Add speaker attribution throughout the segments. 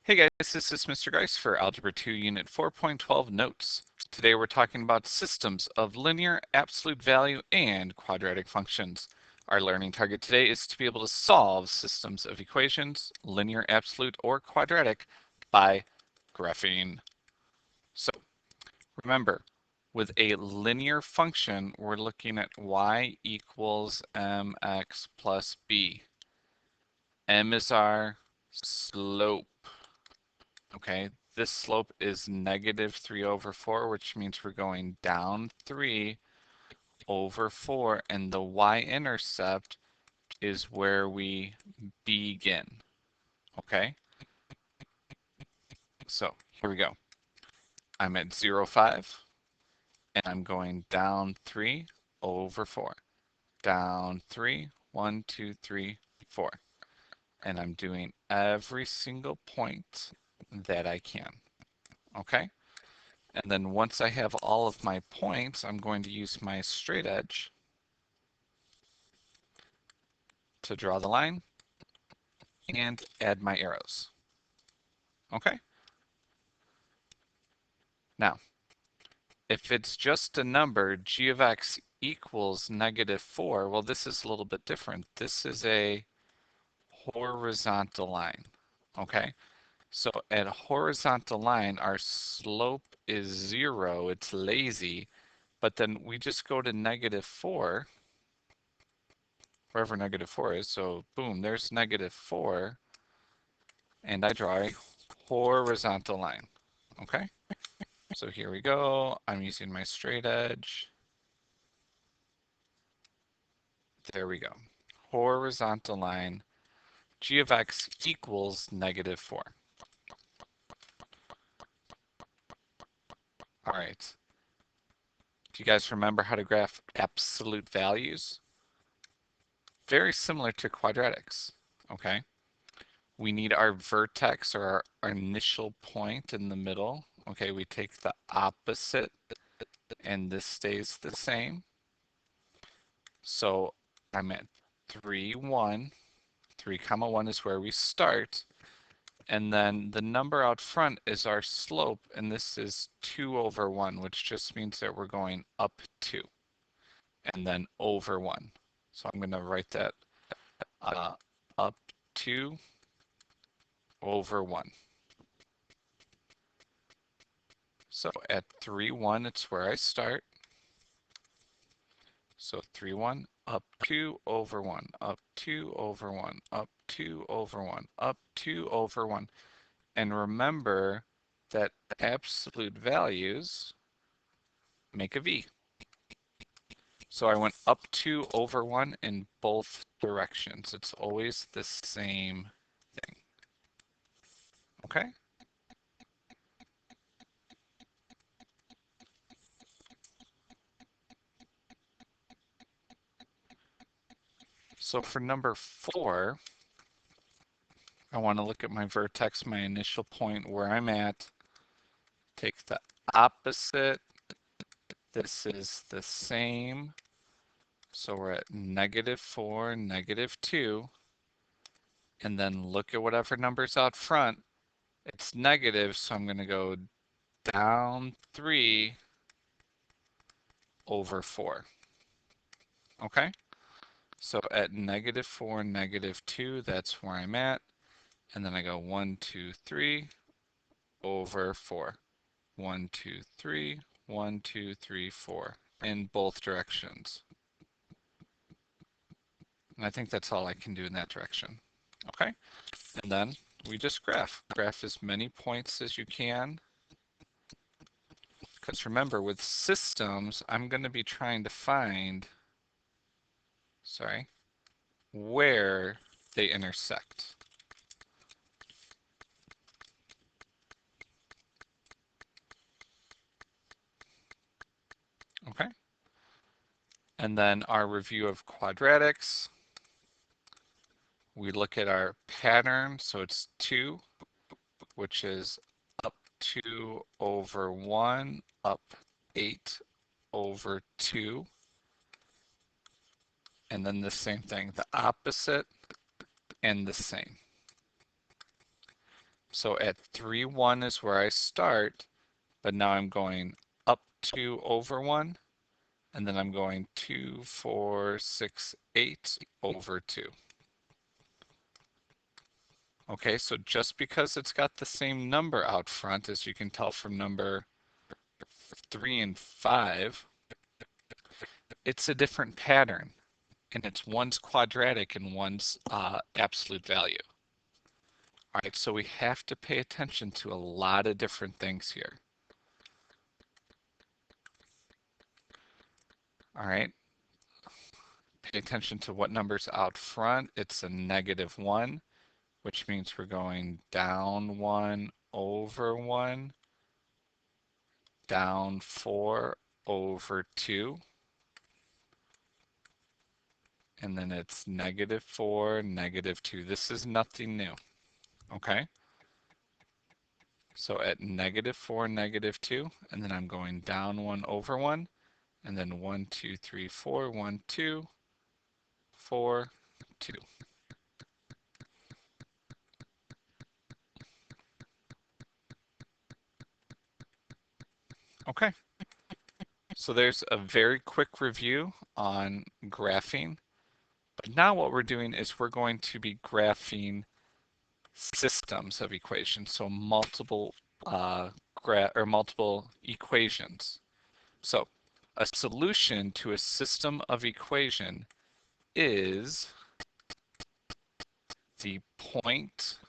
Speaker 1: Hey guys, this is Mr. Grice for Algebra 2 Unit 4.12 Notes. Today we're talking about systems of linear, absolute value, and quadratic functions. Our learning target today is to be able to solve systems of equations, linear, absolute, or quadratic, by graphing. So remember, with a linear function, we're looking at y equals mx plus b. M is our slope. Okay, this slope is -3/4, which means we're going down 3/4, and the y-intercept is where we begin. Okay, so here we go. I'm at 0, 5, and I'm going down 3/4. Down 3, 1, 2, 3, 4. And I'm doing every single point that I can. Okay? And then once I have all of my points, I'm going to use my straight edge to draw the line and add my arrows. Okay? Now, if it's just a number, g of x equals -4, well, this is a little bit different. This is a horizontal line. Okay? So at a horizontal line, our slope is 0. It's lazy. But then we just go to -4, wherever -4 is. So boom, there's -4. And I draw a horizontal line. Okay? So here we go. I'm using my straight edge. There we go. Horizontal line. G of x equals -4. All right. Do you guys remember how to graph absolute values? Very similar to quadratics. Okay? We need our vertex, or our initial point in the middle. Okay, we take the opposite and this stays the same. So I'm at 3, 1. 3, 1 is where we start. And then the number out front is our slope, and this is 2/1, which just means that we're going up 2 and then over 1. So I'm going to write that up 2/1. So at 3, 1, it's where I start. So 3, 1, up 2/1, up 2/1, up 2/1, up 2/1. And remember that absolute values make a V. So I went up 2/1 in both directions. It's always the same thing. Okay? So for number 4, I want to look at my vertex, my initial point where I'm at. Take the opposite. This is the same. So we're at -4, -2. And then look at whatever number's out front. It's negative, so I'm going to go down 3/4. Okay? So at -4, -2, that's where I'm at. And then I go 1, 2, 3/4. 1, 2, 3, 1, 2, 3, 4 in both directions. And I think that's all I can do in that direction. Okay? And then we just graph. Graph as many points as you can. Because remember, with systems, I'm going to be trying to find, where they intersect. Okay? And then our review of quadratics. We look at our pattern, so it's 2, which is up 2/1, up 8/2. And then the same thing, the opposite and the same. So at 3, 1 is where I start, but now I'm going up 2 over 1, and then I'm going 2, 4, 6, 8 over 2. Okay, so just because it's got the same number out front, as you can tell from number 3 and 5, it's a different pattern, and it's one's quadratic and one's absolute value. All right, so we have to pay attention to a lot of different things here. All right, pay attention to what number's out front. It's a -1, which means we're going down 1 over 1, down 4 over 2, and then it's -4, -2. This is nothing new, okay? So at -4, -2, and then I'm going down 1 over 1, and then 1, 2, 3, 4, 1, 2, 4, 2. Okay, so there's a very quick review on graphing. But now what we're doing is we're going to be graphing systems of equations, so multiple multiple equations. So a solution to a system of equation is the point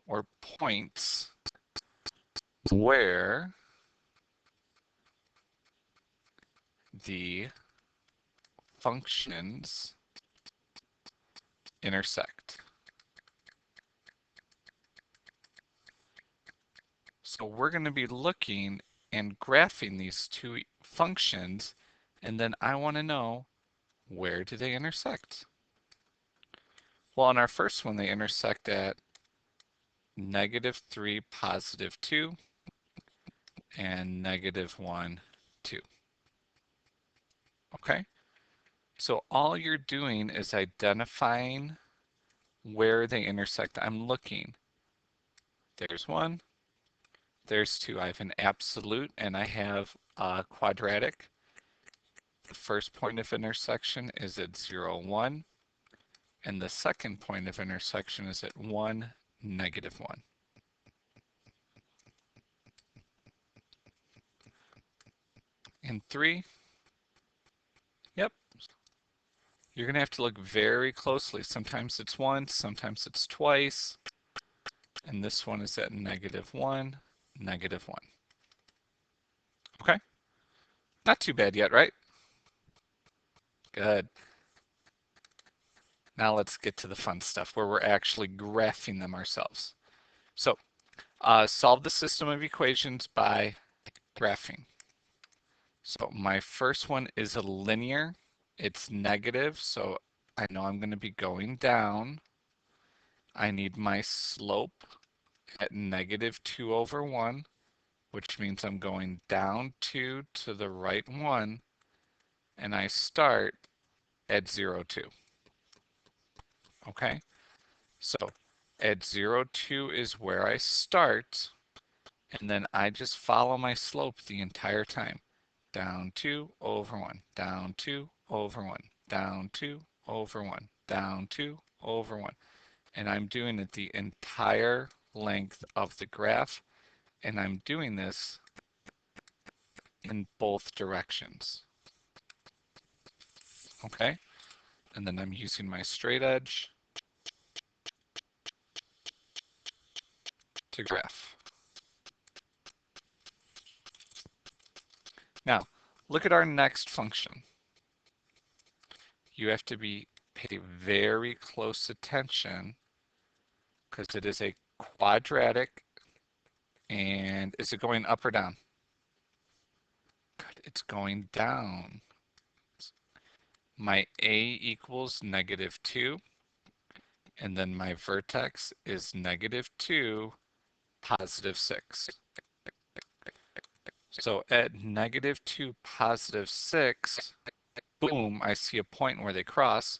Speaker 1: or points where the functions intersect. So we're going to be looking and graphing these two functions, and then I want to know, where do they intersect? Well, in our first one, they intersect at -3, +2, and -1, 2. Okay? So all you're doing is identifying where they intersect. I'm looking. There's 1, there's 2. I have an absolute and I have a quadratic. The first point of intersection is at 0, 1, and the second point of intersection is at 1, -1. And 3, yep, you're going to have to look very closely. Sometimes it's once, sometimes it's twice, and this one is at -1, -1. Okay, not too bad yet, right? Good. Now let's get to the fun stuff where we're actually graphing them ourselves. So solve the system of equations by graphing. So my first one is a linear. It's negative, so I know I'm going to be going down. I need my slope at -2 over 1, which means I'm going down 2 to the right 1, and I start at 0, 2. Okay, so at 0, 2 is where I start, and then I just follow my slope the entire time. Down 2 over 1, down 2 over 1, down 2 over 1, down 2 over 1. And I'm doing it the entire length of the graph, and I'm doing this in both directions. Okay, and then I'm using my straight edge to graph. Now, look at our next function. You have to pay very close attention because it is a quadratic. And is it going up or down? Good, it's going down. My A equals -2, and then my vertex is -2, +6. So at -2, +6, boom, I see a point where they cross,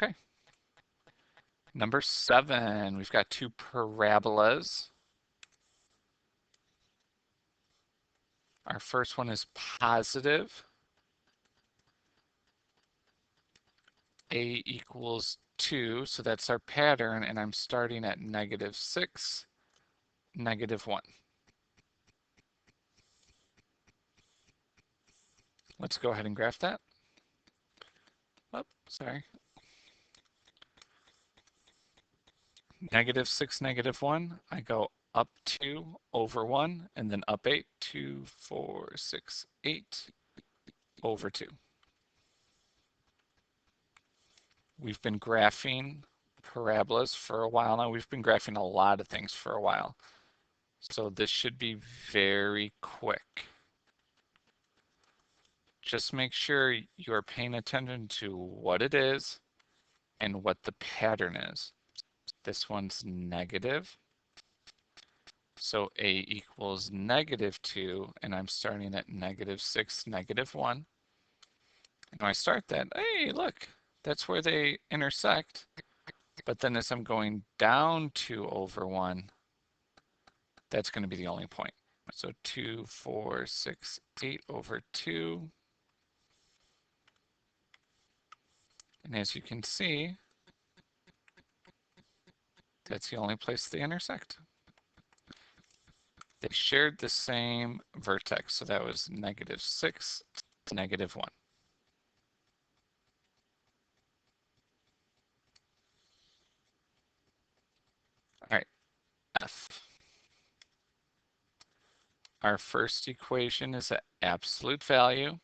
Speaker 1: Okay. Number 7, we've got two parabolas. Our first one is positive. A equals 2, so that's our pattern, and I'm starting at -6, -1. Let's go ahead and graph that. Oh, sorry. -6, -1. I go up 2 over 1, and then up 8, 2, 4, 6, 8 over 2. We've been graphing parabolas for a while now. We've been graphing a lot of things for a while. So this should be very quick. Just make sure you're paying attention to what it is and what the pattern is. This one's negative. So A equals -2, and I'm starting at -6, -1. And when I start that, hey, look, that's where they intersect. But then as I'm going down 2 over 1, that's going to be the only point. So 2, 4, 6, 8 over 2. And as you can see, that's the only place they intersect. They shared the same vertex, so that was -6, -1. All right, F. Our first equation is an absolute value.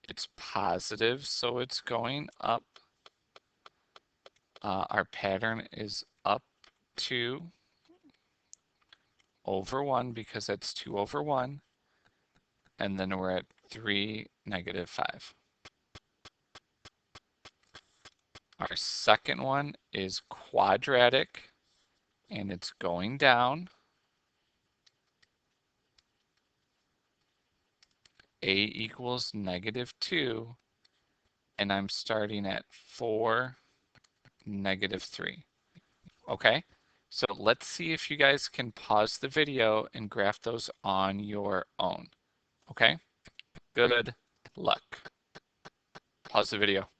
Speaker 1: It's positive, so it's going up. Our pattern is up 2 over 1 because that's 2 over 1. And then we're at 3, -5. Our second one is quadratic, and it's going down. A equals -2, and I'm starting at 4, -3. Okay, so let's see if you guys can pause the video and graph those on your own. Okay, good luck. Pause the video.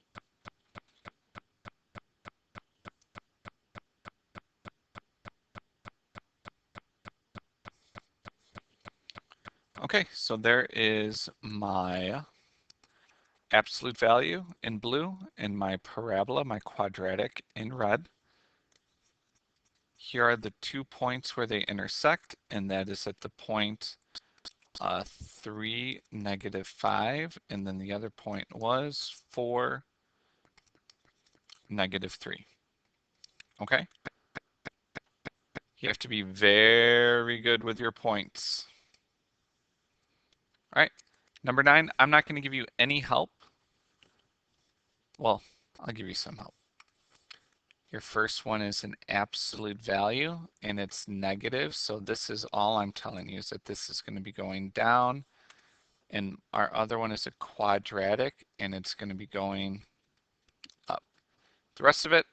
Speaker 1: Okay, so there is my absolute value in blue and my parabola, my quadratic, in red. Here are the 2 points where they intersect, and that is at the point 3, -5, and then the other point was 4, -3. Okay? You have to be very good with your points. All right, number 9, I'm not going to give you any help. Well, I'll give you some help. Your first one is an absolute value, and it's negative, so this is all I'm telling you is that this is going to be going down. And our other one is a quadratic, and it's going to be going up. The rest of it,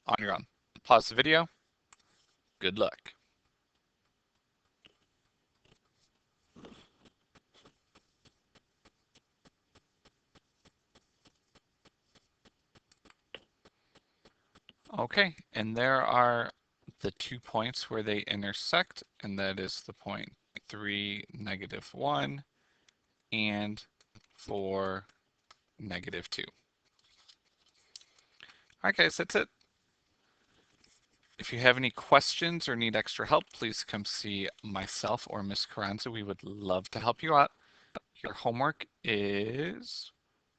Speaker 1: on your own. Pause the video. Good luck. Okay, and there are the 2 points where they intersect, and that is the point 3, -1, and 4, -2. All right, guys, that's it. If you have any questions or need extra help, please come see myself or Miss Carranza. We would love to help you out. Your homework is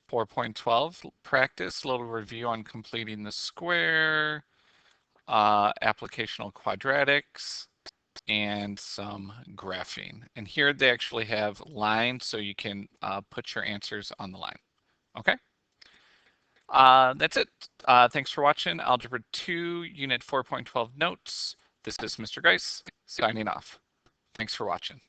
Speaker 1: 4.12, practice, a little review on completing the square, applicational quadratics, and some graphing. And here they actually have lines so you can put your answers on the line. Okay? That's it. Thanks for watching Algebra 2, Unit 4.12 Notes. This is Mr. Grice, signing off. Thanks for watching.